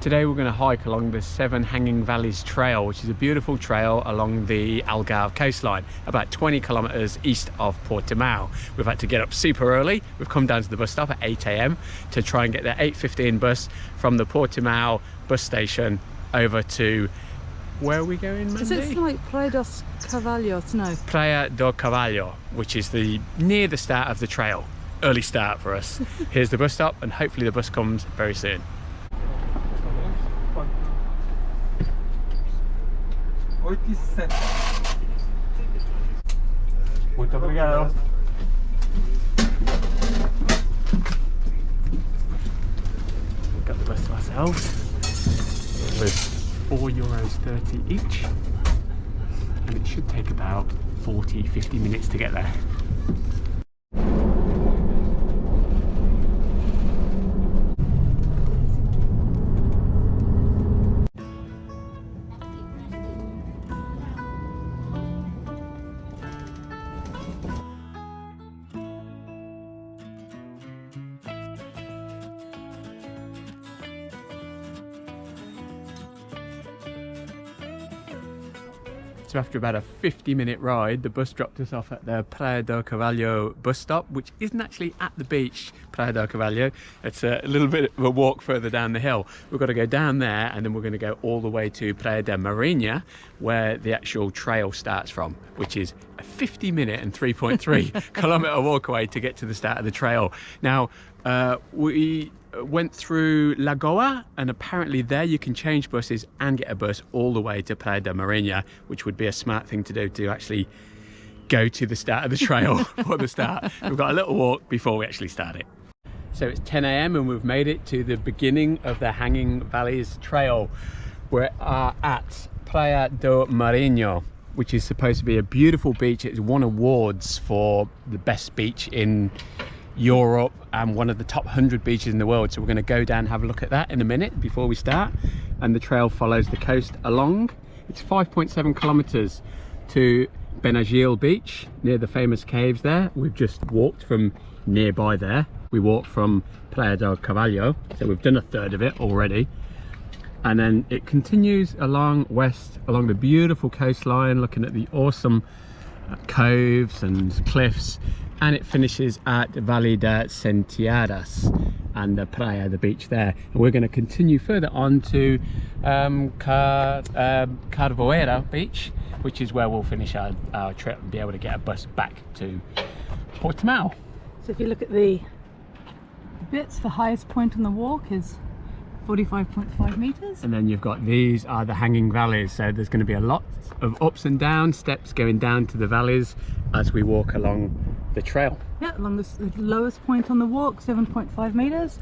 Today we're going to hike along the Seven Hanging Valleys Trail, which is a beautiful trail along the Algarve coastline, about 20 kilometers east of Portimao. We've had to get up super early. We've come down to the bus stop at 8 a.m. to try and get the 8:15 bus from the Portimao bus station over to... Where are we going, Mandy? Is it like Praia dos Carvalho? No. Praia do Carvalho, which is near the start of the trail. Early start for us. Here's the bus stop, and hopefully the bus comes very soon. Muito obrigado. We've got the bus to ourselves with €4.30 each, and it should take about 40-50 minutes to get there. So after about a 50-minute ride, the bus dropped us off at the Praia do Carvalho bus stop, which isn't actually at the beach, Praia do Carvalho. It's a little bit of a walk further down the hill. We've got to go down there, and then we're going to go all the way to Praia da Marinha, where the actual trail starts from, which is a 50-minute and 3.3 kilometer walk away to get to the start of the trail. Now, we went through Lagoa, and apparently there you can change buses and get a bus all the way to Praia da Marinha, which would be a smart thing to do to actually go to the start of the trail for the start. We've got a little walk before we actually start it. So it's 10 a.m. and we've made it to the beginning of the Hanging Valleys Trail. We are at Praia da Marinha, which is supposed to be a beautiful beach. It's won awards for the best beach in Europe and one of the top 100 beaches in the world. So we're going to go down and have a look at that in a minute before we start. And the trail follows the coast along. It's 5.7 kilometers to Benagil beach near the famous caves there. We've just walked from nearby there. We walked from Praia do Carvalho, so we've done a third of it already. And then it continues along west along the beautiful coastline, looking at the awesome coves and cliffs. And it finishes at Vale de Centeanes and the Praia, the beach there. And we're going to continue further on to Carvalho beach, which is where we'll finish our trip and be able to get a bus back to Portimao. So if you look at the bits, the highest point on the walk is 45.5 meters. And then you've got, these are the hanging valleys, so there's going to be a lot of ups and downs, steps going down to the valleys as we walk along the trail. Yeah, along the lowest point on the walk, 7.5 meters.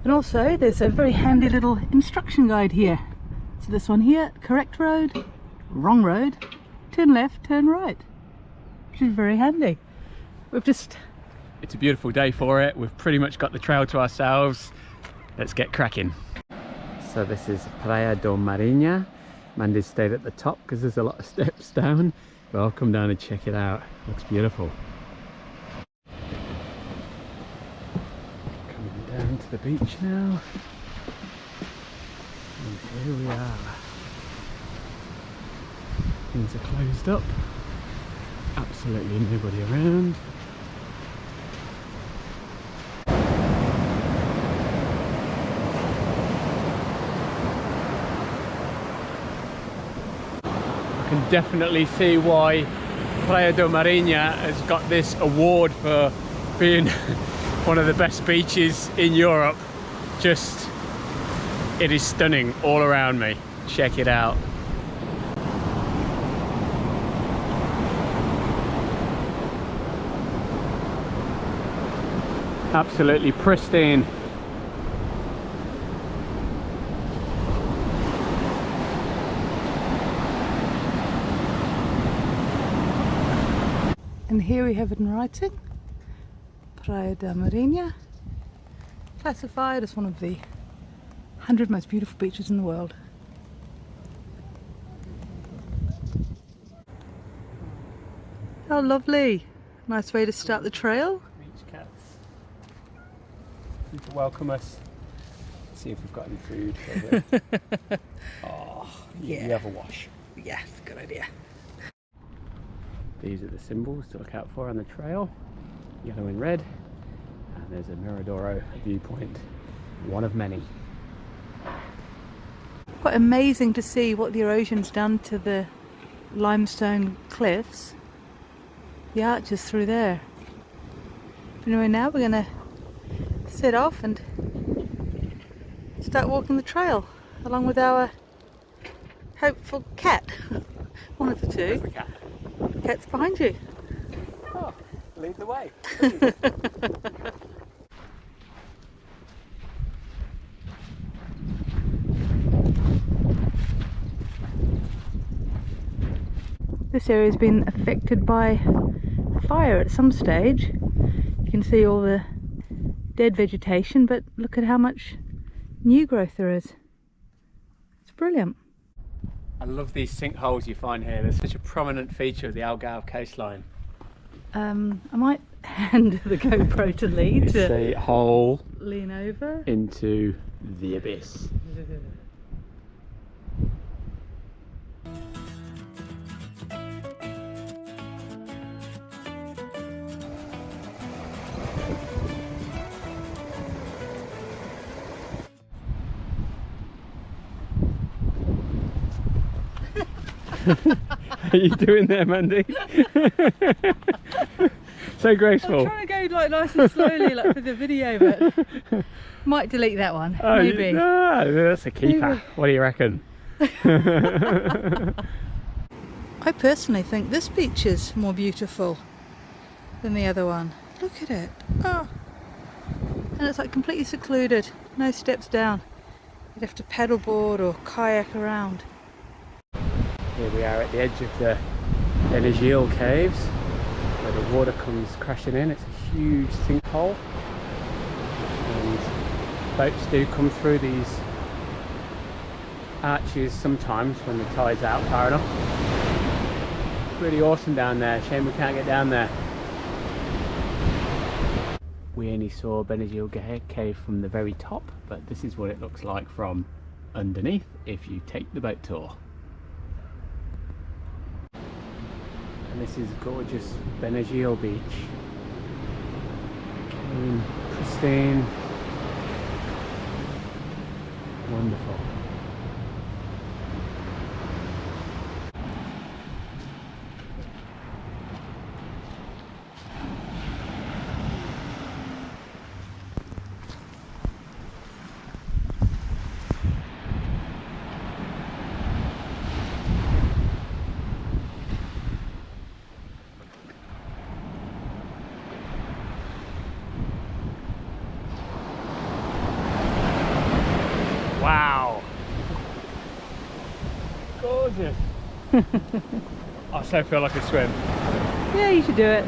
And also there's a very handy little instruction guide here. So this one here, correct road, wrong road, turn left, turn right, which is very handy. It's a beautiful day for it. We've pretty much got the trail to ourselves. Let's get cracking. So this is Praia da Marinha. Mandy's stayed at the top because there's a lot of steps down. But I'll come down and check it out. Looks beautiful. Coming down to the beach now. And here we are. Things are closed up. Absolutely nobody around. Can definitely see why Praia da Marinha has got this award for being one of the best beaches in Europe. Just, it is stunning all around me. Check it out. Absolutely pristine. And here we have it in writing, Praia da Marinha, classified as one of the 100 most beautiful beaches in the world. How lovely! Nice way to start the trail. Beach cats to welcome us. see if we've got any food. Over. Oh, Yeah. you have a wash. Yeah, it's a good idea. These are the symbols to look out for on the trail, yellow and red, and there's a Miradoro viewpoint, one of many. Quite amazing to see what the erosion's done to the limestone cliffs. The arches through there. Anyway, now we're going to set off and start walking the trail along with our hopeful cat. One of the two. There's the cat. The cat's behind you. Oh, lead the way. This area has been affected by fire at some stage. You can see all the dead vegetation, but look at how much new growth there is. It's brilliant. I love these sinkholes you find here. They're such a prominent feature of the Algarve coastline. I might hand the GoPro to Lee It's to a hole lean over. into the abyss. How are you doing there, Mandy? So graceful. I'm trying to go like nice and slowly, like for the video, but might delete that one. Oh, maybe. No, that's a keeper. Maybe. What do you reckon? I personally think this beach is more beautiful than the other one. Look at it. Oh. And it's like completely secluded. No steps down. You'd have to paddleboard or kayak around. Here we are at the edge of the Benagil caves, where the water comes crashing in. It's a huge sinkhole, and boats do come through these arches sometimes when the tide's out far enough. It's really awesome down there. Shame we can't get down there. We only saw Benagil cave from the very top, but this is what it looks like from underneath if you take the boat tour. And this is gorgeous Benagil beach. Clean, pristine, wonderful. Wow! Gorgeous! I so feel like a swim. Yeah, you should do it.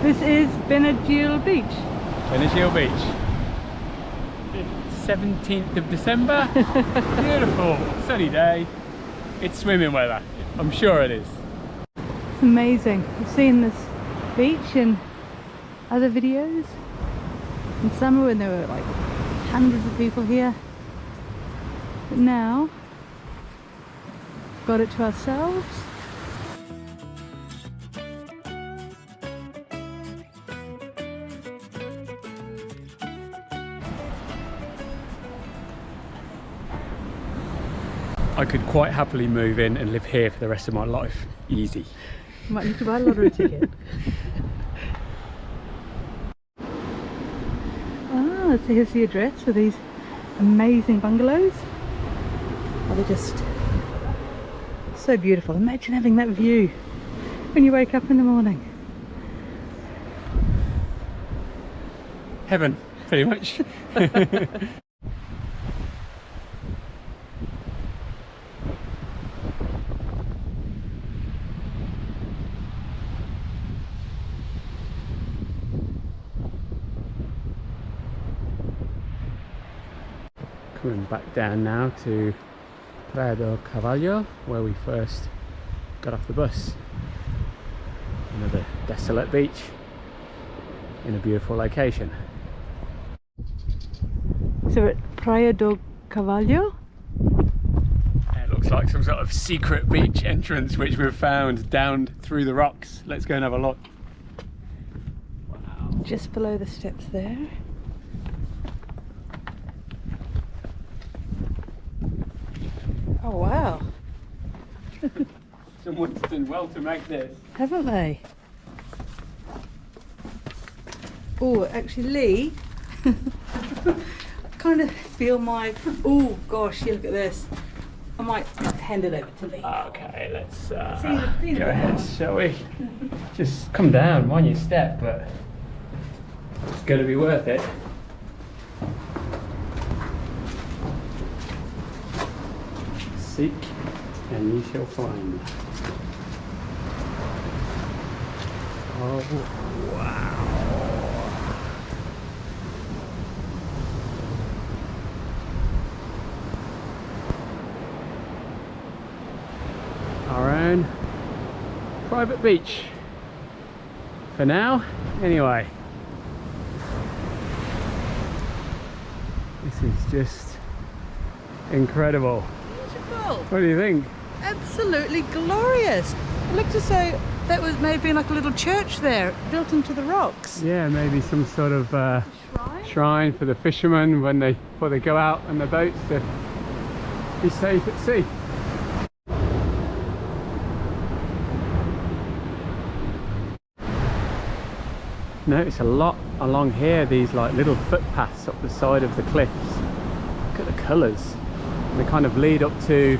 This is Benagil Beach. Benagil Beach. 17th of December. Beautiful, sunny day. It's swimming weather. I'm sure it is. It's amazing. I've seen this beach in other videos in summer when there were like hundreds of people here. But now, we've got it to ourselves. I could quite happily move in and live here for the rest of my life. Easy. Might need to buy a lottery ticket. Ah, so here's the address for these amazing bungalows. Oh, they're just so beautiful. Imagine having that view when you wake up in the morning. Heaven, pretty much. Coming back down now to Praia de Carvalho, where we first got off the bus. Another desolate beach in a beautiful location. So we're at Praia do Carvalho. It looks like some sort of secret beach entrance which we've found down through the rocks. Let's go and have a look. Wow. Just below the steps there. Oh wow. Someone's done well to make this. Haven't they? Oh, actually Lee, I kind of feel my, oh gosh, yeah, look at this. I might hand it over to Lee. Okay, let's See go ahead, shall we? Just come down, mind your step, but it's going to be worth it. Seek and you shall find. Oh, wow. Our own private beach. For now, anyway. This is just incredible. Beautiful. What do you think? Absolutely glorious. It looked as though that was maybe like a little church there, built into the rocks. Yeah, maybe some sort of shrine for the fishermen when before they go out on their boats to be safe at sea. Notice a lot along here, these like little footpaths up the side of the cliffs. Look at the colours. They kind of lead up to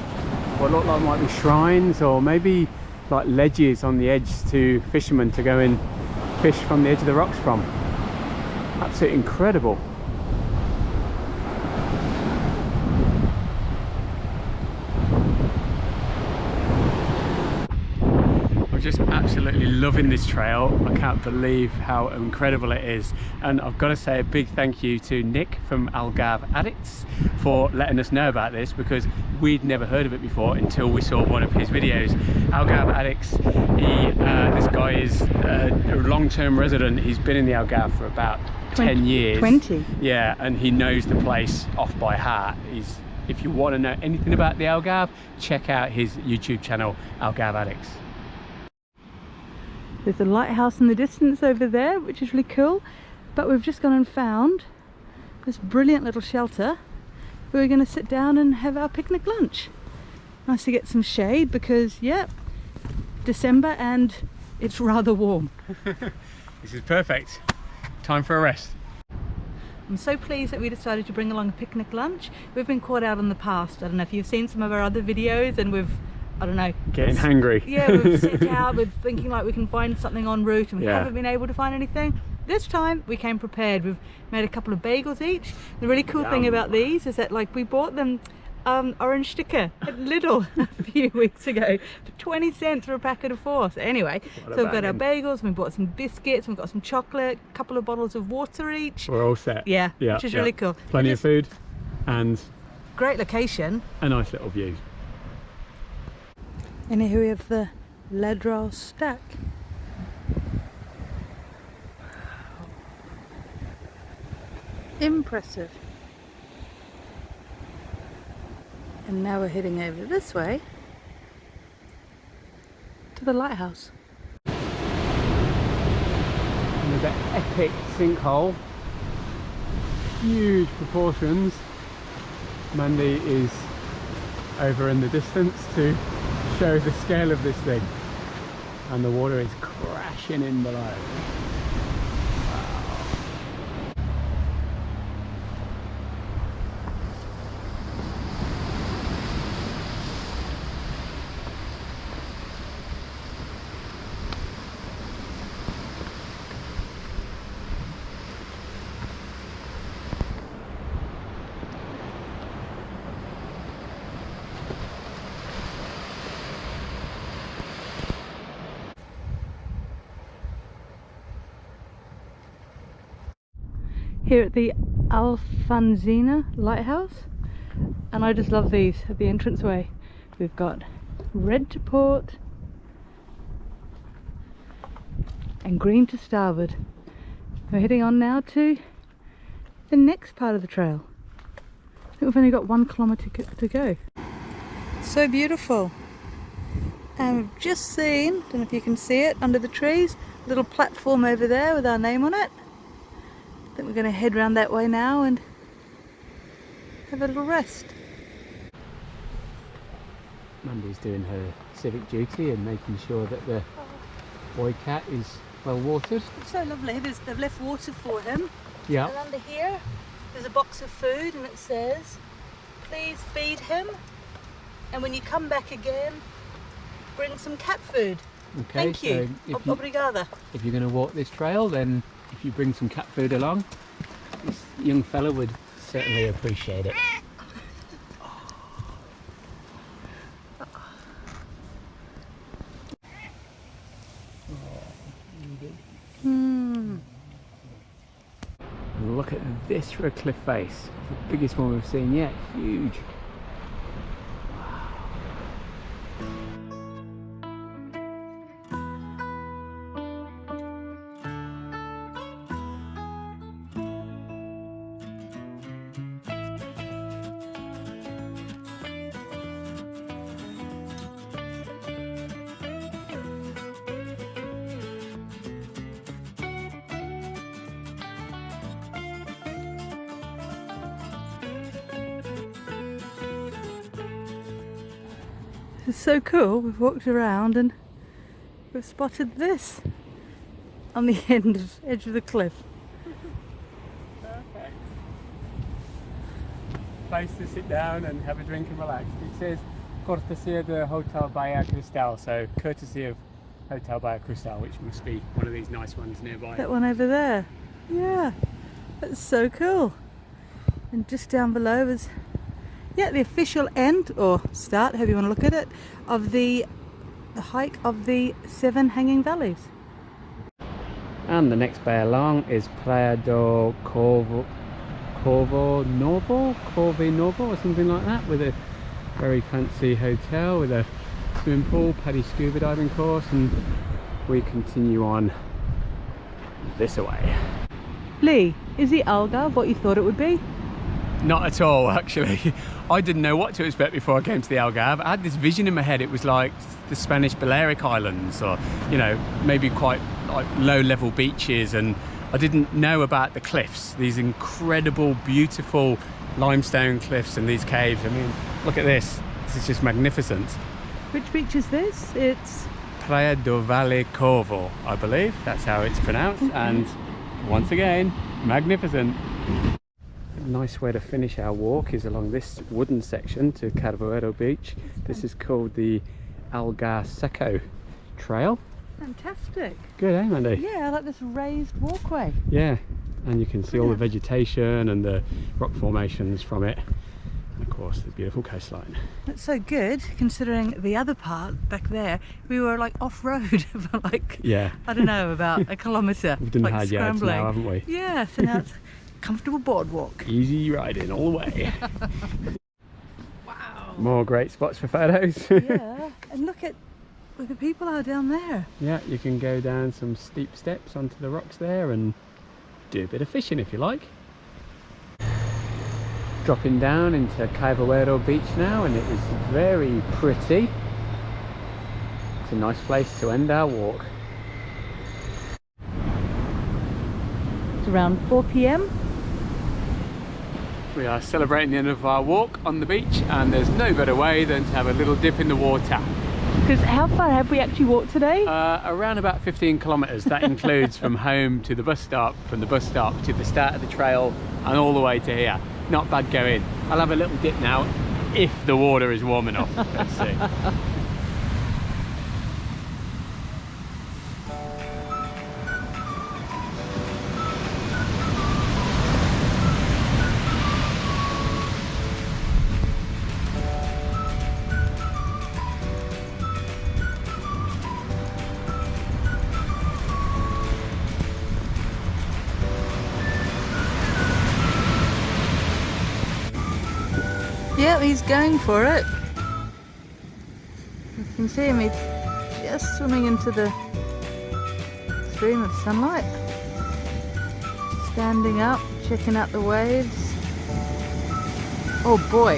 what look like might be shrines, or maybe like ledges on the edge to fishermen to go and fish from the edge of the rocks from. Absolutely incredible. I'm just absolutely loving this trail. I can't believe how incredible it is, and I've got to say a big thank you to Nick from Algarve Addicts for letting us know about this, because we'd never heard of it before until we saw one of his videos. Algarve Addicts, this guy is a long-term resident. He's been in the Algarve for about 10 years. 20? Yeah, and he knows the place off by heart. If you want to know anything about the Algarve, check out his YouTube channel, Algarve Addicts. There's a lighthouse in the distance over there, which is really cool. But we've just gone and found this brilliant little shelter where we're going to sit down and have our picnic lunch. Nice to get some shade because, yeah, December and it's rather warm. This is perfect. Time for a rest. I'm so pleased that we decided to bring along a picnic lunch. We've been caught out in the past. I don't know if you've seen some of our other videos, and we've, I don't know, getting hungry. Yeah, we've set out with thinking like we can find something en route, and we haven't been able to find anything. This time we came prepared. We've made a couple of bagels each. The really cool thing about these is that, like, we bought them orange sticker at Lidl a few weeks ago for 20 cents for a packet of 4. So anyway, so we've got our bagels, we bought some biscuits, we've got some chocolate, a couple of bottles of water each. We're all set. Yeah, which is really cool. Plenty of food and great location. A nice little view. And here we have the Ladrol stack. Impressive. And now we're heading over this way to the lighthouse. Another epic sinkhole. Huge proportions. Mandy is over in the distance to show the scale of this thing. And the water is crashing in below. Here at the Alfonsina lighthouse, and I just love these at the entranceway. We've got red to port and green to starboard. We're heading on now to the next part of the trail. We've only got 1 kilometre to go. So beautiful. And we've just seen, don't know if you can see it, under the trees, a little platform over there with our name on it. I think we're going to head round that way now and have a little rest. Mandy's doing her civic duty and making sure that the boy cat is well watered. It's so lovely. They've left water for him. Yeah. And under here there's a box of food and it says, please feed him. And when you come back again, bring some cat food. Okay, Thank you. So Obrigada. if you're going to walk this trail, then if you bring some cat food along, this young fella would certainly appreciate it. And look at this for a cliff face. The biggest one we've seen yet. Huge. It's so cool. We've walked around and we've spotted this on the edge of the cliff. Perfect. Place to sit down and have a drink and relax. It says Cortesia de Hotel Bahia Cristal, so courtesy of Hotel Bahia Cristal, which must be one of these nice ones nearby. That one over there. Yeah, that's so cool. And just down below is the official end, or start, however you want to look at it, of the hike of the 7 hanging valleys. And the next bay along is Praia do Cove Novo, or something like that, with a very fancy hotel with a swimming pool, paddy scuba diving course, and we continue on this way. Lee, is the Algarve what you thought it would be? Not at all, actually. I didn't know what to expect before I came to the Algarve. I had this vision in my head. It was like the Spanish Balearic Islands, or, you know, maybe quite like low-level beaches, and I didn't know about the cliffs, these incredible, beautiful limestone cliffs and these caves. I mean, look at this. This is just magnificent. Which beach is this? It's Praia do Vale Corvo, I believe. That's how it's pronounced. And once again, magnificent. A nice way to finish our walk is along this wooden section to Carvalho Beach. This is called the Algarve Seco Trail. fantastic. Good, eh, Mandy? Yeah, I like this raised walkway. Yeah, and you can see all the vegetation and the rock formations from it. And of course the beautiful coastline. That's so good, considering the other part back there, we were like off-road for like, Yeah. I don't know, about a kilometre. We've done like hard yards now, haven't we? Yeah, so now it's comfortable boardwalk. Easy riding all the way. Wow. More great spots for photos. Yeah, and look at where the people are down there. Yeah, you can go down some steep steps onto the rocks there and do a bit of fishing if you like. Dropping down into Carvalho Beach now, and it is very pretty. It's a nice place to end our walk. It's around 4 p.m. We are celebrating the end of our walk on the beach, and there's no better way than to have a little dip in the water. Because how far have we actually walked today? Around about 15 kilometres. That includes from home to the bus stop, from the bus stop to the start of the trail, and all the way to here. Not bad going. I'll have a little dip now if the water is warm enough. Let's see. Yeah, he's going for it. You can see him, he's just swimming into the stream of sunlight. Standing up, checking out the waves. Oh boy.